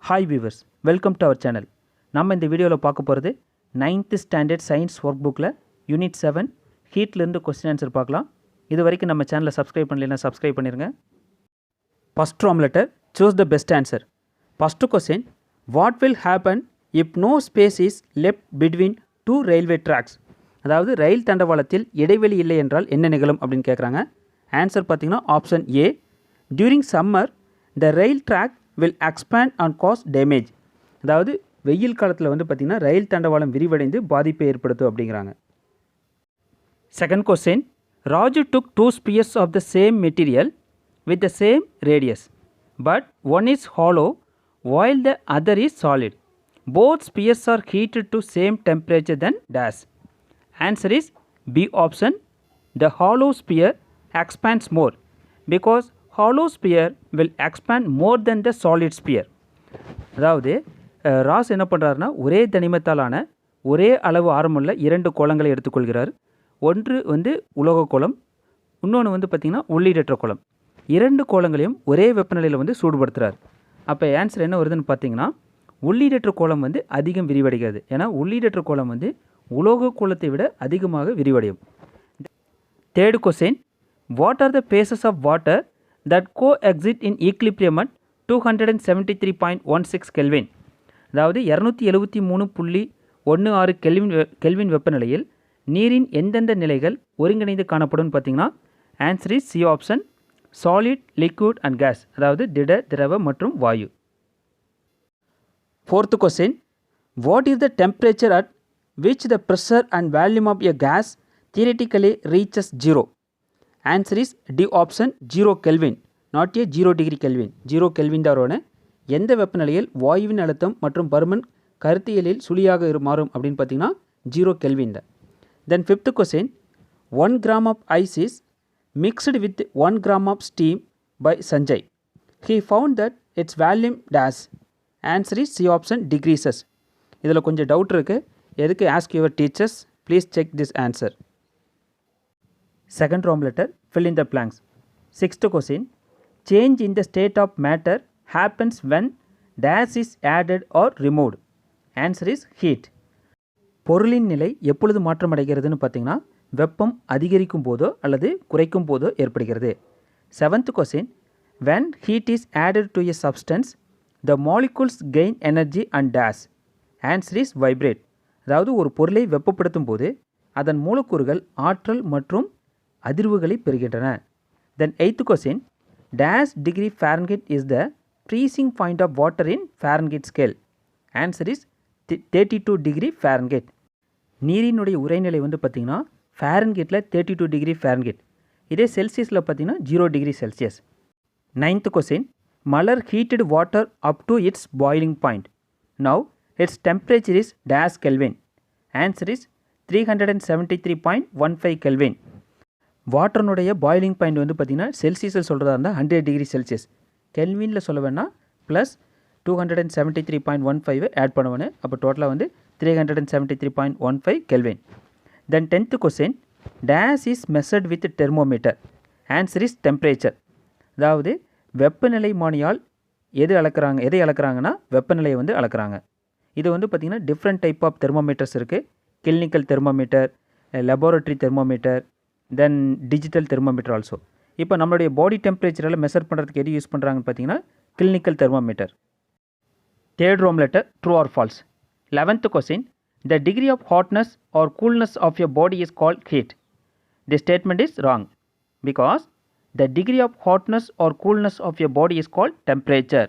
Hi viewers, welcome to our channel. நம்ம இந்த வீடியோவில் பார்க்க போகிறது 9th ஸ்டாண்டர்ட் சயின்ஸ் ஒர்க் புக்கில் யூனிட் 7 ஹீட்லேருந்து கொஸ்டின் ஆன்சர் பார்க்கலாம். இது வரைக்கும் நம்ம சேனலை சப்ஸ்கிரைப் பண்ணலைன்னா சப்ஸ்கிரைப் பண்ணிடுங்க. ஃபஸ்ட் ரோம் letter, choose the best answer. First question, what will happen if no space is left between two railway tracks? அதாவது ரயில் தண்டவாளத்தில் இடைவெளி இல்லை என்றால் என்ன நிகழும் அப்படின்னு கேட்குறாங்க. ஆன்சர் பார்த்தீங்கன்னா option A, during summer the rail track will expand and cause damage. அதாவது வெயில் காலத்தில் வந்து பார்த்திங்கன்னா ரயில் தண்டவாளம் விரிவடைந்து பாதிப்பை ஏற்படுத்தும் அப்படிங்கிறாங்க. Second question, Raju took 2 spheres of the same material with the same radius but one is hollow while the other is solid. Both spheres are heated to same temperature than dash. Answer is B option. The hollow sphere expands more because hollow sphere will expand more than the solid sphere. அதாவது ராஸ் என்ன பண்ணுறாருன்னா, ஒரே தனிமத்தாலான ஒரே அளவு ஆரமுள்ள 2 கோளங்களை எடுத்துக்கொள்கிறார். ஒன்று வந்து உலோக கோளம், இன்னொன்று வந்து பார்த்திங்கன்னா உள்ளீடற்ற கோளம். 2 கோளங்களையும் ஒரே வெப்பநிலையில் வந்து சூடுபடுத்துகிறார். அப்போ ஆன்சர் என்ன வருதுன்னு பார்த்தீங்கன்னா, உள்ளீடற்ற கோளம் வந்து அதிகம் விரிவடைகிறது. ஏன்னா உள்ளீடற்ற கோளம் வந்து உலோக கோளத்தை விட அதிகமாக விரிவடையும். Third question, what are the phases of water that coexist in equilibrium at 273.16 kelvin? அதாவது 273.16 கெல்வின் வெப்பநிலையில் நீரின் எந்தெந்த நிலைகள் ஒருங்கிணைந்து காணப்படும் பார்த்தீங்கன்னா answer is C option, solid, liquid and gas. அதாவது திட, திரவ மற்றும் வாயு. Fourth question, what is the temperature at which the pressure and volume of a gas theoretically reaches 0? Answer is D option, 0 kelvin, not a 0 degree kelvin. 0 kelvin தான் வரும். எந்த வெப்பநிலையில் வாயுவின் அழுத்தம் மற்றும் பருமன் கருத்தியலில் சுழியாக மாறும் அப்படின்னு பார்த்தீங்கன்னா 0 கெல்வின் தான். Then fifth question, 1 gram of ice is mixed with 1 gram of steam by Sanjay. He found that its volume dash. Answer is C option, decreases. இதில் கொஞ்சம் டவுட் இருக்குது. எதுக்கு ask your teachers, please check this answer. Second room letter, fill in the blanks. Sixth question, change in the state of matter happens when dash is added or removed. Answer is heat. பொருளின் நிலை எப்பொழுது மாற்றமடைகிறதுன்னு பார்த்தீங்கன்னா வெப்பம் அதிகரிக்கும் போதோ அல்லது குறைக்கும் போதோ ஏற்படுகிறது. Seventh question, when heat is added to a substance the molecules gain energy and dash. Answer is vibrate. அதாவது ஒரு பொருளை வெப்பப்படுத்தும் போது அதன் மூலக்கூறுகள் ஆற்றல் மற்றும் அதிர்வுகளை பெறுகின்றன. Then eighth question, dash degree Fahrenheit is the freezing point of water in Fahrenheit scale. Answer is 32 degree Fahrenheit. நீரினுடைய உறைநிலை வந்து பார்த்திங்கன்னா ஃபேரன்ஹீட்டில் 32 டிகிரி ஃபேரன்ஹீட். இதே செல்சியஸில் பார்த்தீங்கன்னா 0 degree Celsius. Ninth question, Malar heated water up to its boiling point. Now its temperature is dash kelvin. Answer is 373.15 kelvin. வாட்டர்னுடைய boiling point வந்து பார்த்திங்கன்னா செல்சியஸில் சொல்கிறதா இருந்தால் 100 டிகிரி செல்சியஸ். கெல்வினில் சொல்ல வேணால் ப்ளஸ் 273.15 ஆட் பண்ணுவேன். அப்போ டோட்டலாக வந்து 373.15 kelvin. Then 10th question, dash is measured with thermometer. Answer is temperature. அதாவது வெப்பநிலை மானியால் எதை அளக்குறாங்கன்னா வெப்பநிலையை வந்து அளக்குறாங்க. இது வந்து பார்த்திங்கன்னா டிஃப்ரெண்ட் டைப் ஆஃப் தெர்மோமீட்டர்ஸ் இருக்குது. கிளினிக்கல் தெர்மோமீட்டர், லெபார்ட்டரி தெர்மோமீட்டர், தென் டிஜிட்டல் தெர்மோமீட்டர் ஆல்சோ. இப்போ நம்மளுடைய பாடி டெம்பரேச்சரில் மெஷர் பண்ணுறதுக்கு எது யூஸ் பண்ணுறாங்கன்னு பார்த்தீங்கன்னா கிளினிக்கல் தெர்மோமீட்டர். தேர்ட் ரோம் letter, true or false. 11th question, the degree of hotness or coolness of your body is called heat. This statement is wrong because the degree of hotness or coolness of your body is called temperature.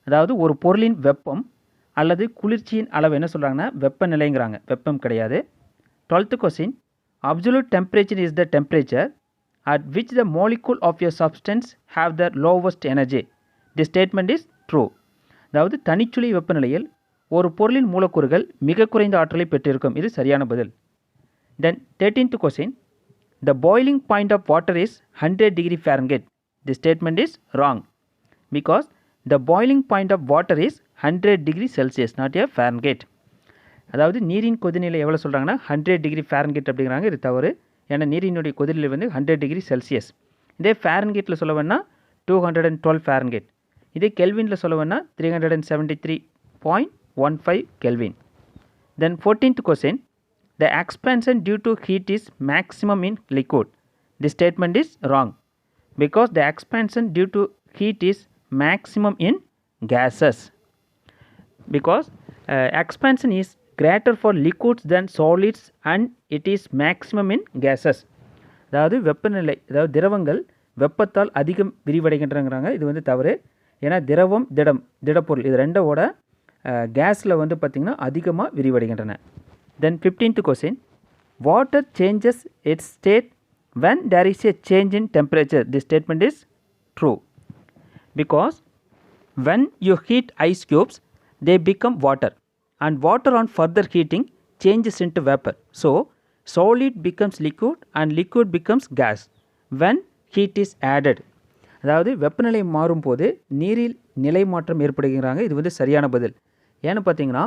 அதாவது ஒரு பொருளின் வெப்பம் அல்லது குளிர்ச்சியின் அளவு என்ன சொல்கிறாங்கன்னா வெப்பநிலைங்கிறாங்க, வெப்பம் கிடையாது. 12th question, absolute temperature is the temperature at which the molecule of your substance have the lowest energy. This statement is true. அதாவது தனிச்சுழி வெப்பநிலையில் ஒரு பொருளின் மூலக்கூறுகள் மிக குறைந்த ஆற்றலை பெற்றிருக்கும். இது சரியான பதில். Then 13th question, the boiling point of water is 100 degree Fahrenheit. The statement is wrong because the boiling point of water is 100 degree Celsius, not a Fahrenheit. அதாவது நீரின் கொதிநிலை எவ்வளோ சொல்கிறாங்கன்னா 100 டிகிரி ஃபேரன்ஹீட் அப்படிங்கிறாங்க. இது தவறு. ஏன்னா நீரினுடைய கொதிநிலை வந்து 100 டிகிரி செல்சியஸ். இதே ஃபேரன்ஹீட்டில் சொல்ல வேணால் 212 ஃபேரன்ஹீட். இதே கெல்வினில் சொல்ல வேணால் 373.15 Kelvin. Then 14th question, the expansion due to heat is maximum in liquid. This statement is wrong because the expansion due to heat is maximum in gases. Because expansion is greater for liquids than solids and it is maximum in gases. அதாவது வெப்பநிலை, அதாவது திரவங்கள் வெப்பத்தால் அதிகம் விரிவடைகின்றங்கிறாங்க. இது வந்து தவறு. ஏன்னா திரவம், திடப்பொருள் இது ரெண்டோட கேஸில் வந்து பார்த்திங்கன்னா அதிகமாக விரிவடைகின்றன. தென் 15th question, water changes its state when there is a change in temperature. This statement is true because when you heat ice cubes they become water and water on further heating changes into vapor. So solid becomes liquid and liquid becomes gas when heat is added. அதாவது வெப்பநிலை மாறும்போது நீரில் நிலை மாற்றம் ஏற்படுகிறாங்க. இது வந்து சரியான பதில். ஏன்னு பார்த்தீங்கன்னா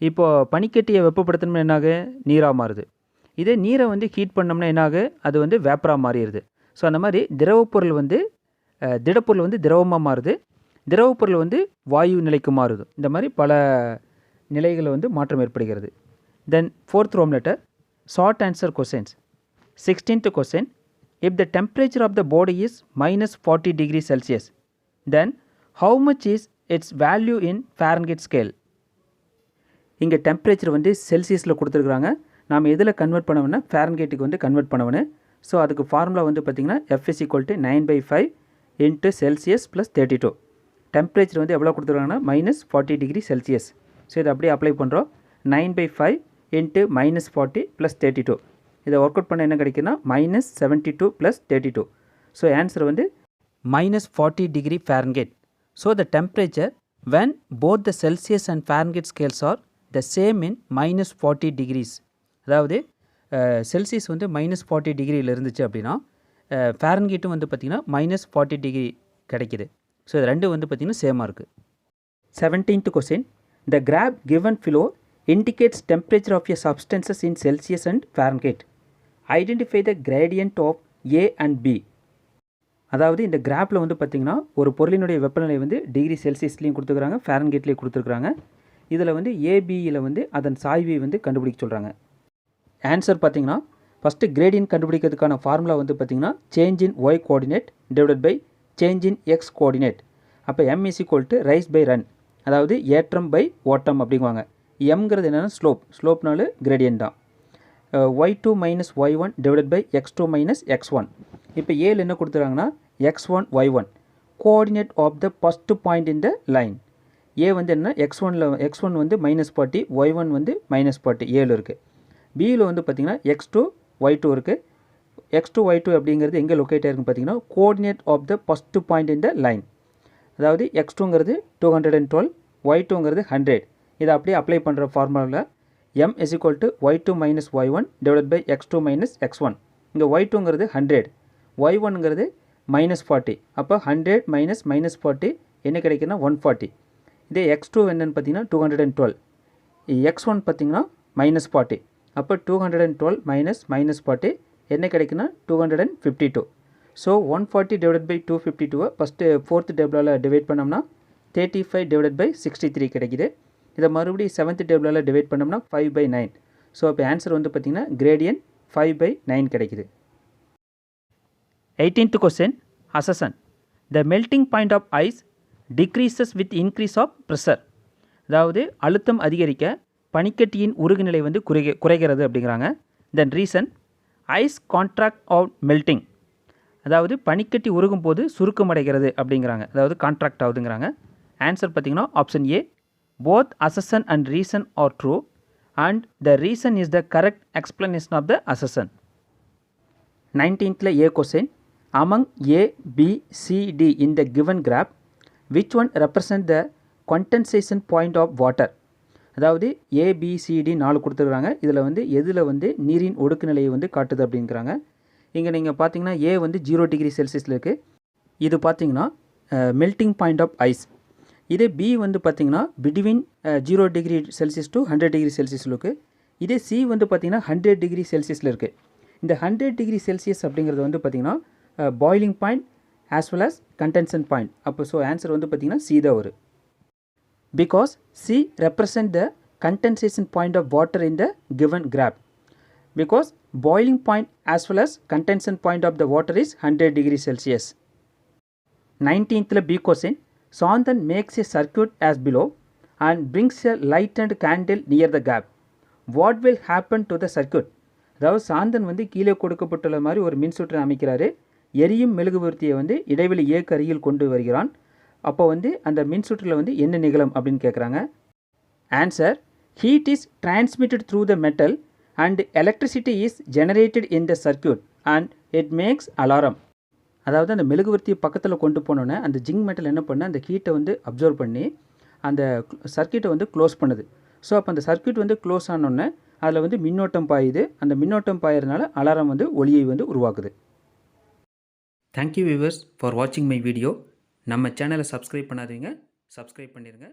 இப்போது பனிக்கட்டியை வெப்பப்படுத்தணும்னா என்னாகு, நீராக மாறுது. இதே நீரை வந்து ஹீட் பண்ணோம்னா என்னாகு, அது வந்து வேப்பராக மாறிடுது. ஸோ அந்த மாதிரி திரவப்பொருள் வந்து திடப்பொருள் வந்து திரவமாக மாறுது, திரவப்பொருள் வந்து வாயு நிலைக்கு மாறுது. இந்த மாதிரி பல நிலைகளில் வந்து மாற்றம் ஏற்படுகிறது. தென் 4th Roman letter, short answer questions. 16th question, if the temperature of the body is minus 40 degrees Celsius, then how much is its value in Fahrenheit scale? இங்கே டெம்பரேச்சர் வந்து செல்சியஸில் கொடுத்துருக்குறாங்க. நாம் எதில் கன்வெர்ட் பண்ணணும்னா ஃபேரன்ஹீட்டுக்கு வந்து கன்வெர்ட் பண்ணணும். ஸோ அதுக்கு ஃபார்முலா வந்து பார்த்திங்கன்னா F = 9/5 into Celsius plus 32. Temperature வந்து எவ்வளோ கொடுத்துருக்காங்கன்னா -40 டிகிரி செல்சியஸ். ஸோ இதை அப்படியே அப்ளை பண்ணுறோம். 9/5 இன்ட்டு -40 ப்ளஸ் 32. இதை ஒர்க் அவுட் பண்ண என்ன கிடைக்குன்னா -72 ப்ளஸ் 32. ஸோ ஆன்சர் வந்து -40 degree Fahrenheit. So the temperature when both the Celsius and Fahrenheit scales are the same in -40 degrees. அதாவது செல்சியஸ் வந்து -40 டிகிரியில் இருந்துச்சு அப்படின்னா ஃபேரன்ஹீட்டும் வந்து பார்த்திங்கன்னா -40 டிகிரி கிடைக்கிது. ஸோ இது ரெண்டும் வந்து பார்த்திங்கன்னா சேமாக இருக்குது. 17th question, the graph given below indicates temperature of a substances in Celsius and Fahrenheit. Identify the gradient of A and B. அதாவது இந்த கிராஃபில் வந்து பார்த்திங்கன்னா ஒரு பொருளினுடைய வெப்பநிலை வந்து டிகிரி செல்சியஸ்லேயும் கொடுத்துருக்குறாங்க, ஃபேரன்ஹீட்லேயும் கொடுத்துருக்குறாங்க. இதில் வந்து ஏபியில் வந்து அதன் சாய்வை வந்து கண்டுபிடிக்க சொல்கிறாங்க. ஆன்சர் பார்த்திங்கன்னா ஃபஸ்ட்டு கிரேடியன்ட் கண்டுபிடிக்கிறதுக்கான ஃபார்முலா வந்து பார்த்திங்கன்னா change in y coordinate divided by change in x coordinate. அப்போ M = ரைஸ் பை ரன், அதாவது ஏற்றம் பை ஓட்டம் அப்படிங்குவாங்க. எம்ங்கிறது என்னென்னா ஸ்லோப்னால கிரேடியன்ட் தான். y2 minus y1 divided by x2 minus x1. இப்போ ஏல என்ன கொடுத்துருக்காங்கன்னா x1 y1 coordinate of the first point in the line. ஏ வந்து என்ன x1 வந்து -40, y1 வந்து -40 ஏழு இருக்குது. பியில் வந்து பார்த்திங்கன்னா x2 y2 இருக்குது. x2 y2 அப்படிங்கிறது எங்கே லொக்கேட் ஆகிருக்குன்னு பார்த்தீங்கன்னா coordinate of the first point in the line. அதாவது x2ங்கிறது 212, y2ங்கிறது 100. இதை அப்படியே அப்ளை பண்ணுற ஃபார்முலாவில் M = y2 minus y1 divided by x2 minus x1. இங்கே y2ங்கிறது 100, y1ங்கிறது -40. அப்போ 100 minus -40 என்ன கிடைக்குன்னா 140. இதே x2 என்னன்னு பார்த்தீங்கன்னா 212, x1 பார்த்தீங்கன்னா -40. அப்போ 212 minus -40 என்ன கிடைக்குன்னா 252. So 140 divided by 252 first 4th டேபிளால் டிவைட் பண்ணோம்னா 35 divided by 63 கிடைக்குது. இதை மறுபடியும் 7th டேபிளால் டிவைட் பண்ணோம்னா 5/9. ஸோ இப்போ ஆன்சர் வந்து பார்த்திங்கன்னா கிரேடியன்ட் 5/9 கிடைக்குது. 18th question, assertion. The melting point of ice decreases with increase of pressure. அதாவது அழுத்தம் அதிகரிக்க பனிக்கட்டியின் உருகுநிலை வந்து குறைகிறது அப்படிங்கிறாங்க. Then reason, ice contract of melting. அதாவது பனிக்கட்டி உருகும் போது சுருக்கமடைகிறது அப்படிங்கிறாங்க, அதாவது கான்ட்ராக்ட் ஆகுதுங்கிறாங்க. ஆன்சர் பார்த்திங்கன்னா option A, both assertion and reason are true and the reason is the correct explanation of the assertion. 19th A question, among A, B, C, D in the given graph, which one represent the condensation point of water? அதாவது ABCD 4 கொடுத்துருக்காங்க. இதில் வந்து எதில் வந்து நீரின் ஒடுக்கு நிலையை வந்து காட்டுது அப்படிங்கிறாங்க. இங்கே நீங்கள் பார்த்தீங்கன்னா ஏ வந்து 0 டிகிரி செல்சியஸில் இருக்குது. இது பார்த்தீங்கன்னா மெல்ட்டிங் பாயிண்ட் ஆஃப் ஐஸ். இதே பி வந்து பார்த்திங்கன்னா between 0 degree Celsius to 100 degree செல்சியஸில் இருக்குது. இதே சி வந்து பார்த்திங்கன்னா 100 டிகிரி செல்சியஸில் இருக்குது. இந்த 100 டிகிரி செல்சியஸ் அப்படிங்கிறது வந்து பார்த்திங்கன்னா boiling point, as well as contention point. அப்போ ஸோ ஆன்சர் வந்து பார்த்திங்கன்னா சி தான் வரும். Because C represent the condensation point of water in the given graph. Because boiling point as well as condension point of the water is 100 degrees Celsius. 19th B question. Santhan makes a circuit as below and brings a lighted candle near the gap. What will happen to the circuit? அதாவது சாந்தன் வந்து கீழே கொடுக்கப்பட்டுள்ள மாதிரி ஒரு மின்சுற்றை அமைக்கிறாரு. எரியும் மெழுகுவர்த்தியை வந்து இடைவெளி ஏக்கு அருகில் கொண்டு வருகிறான். அப்போ வந்து அந்த மின்சுற்றில் வந்து என்ன நிகழும் அப்படின்னு கேட்குறாங்க. Answer, heat is transmitted through the metal and electricity is generated in the circuit and it makes alarm. அதாவது அந்த மெழுகுவர்த்தியை பக்கத்தில் கொண்டு போனோன்னே அந்த ஜிங்க் மெட்டல் என்ன பண்ண அந்த ஹீட்டை வந்து அப்சர்வ் பண்ணி அந்த சர்க்யூட்டை வந்து க்ளோஸ் பண்ணுது. ஸோ அப்போ அந்த சர்க்யூட் வந்து க்ளோஸ் ஆனோடனே அதில் வந்து மின்னோட்டம் பாயுது. அந்த மின்னோட்டம் பாயறதுனால அலாரம் வந்து ஒலியை வந்து உருவாக்குது. தேங்க்யூ வியூவர்ஸ் ஃபார் வாட்சிங் மை வீடியோ. நம்ம சேனலை சப்ஸ்கிரைப் பண்ணாதீங்க, சப்ஸ்கிரைப் பண்ணிடுங்க.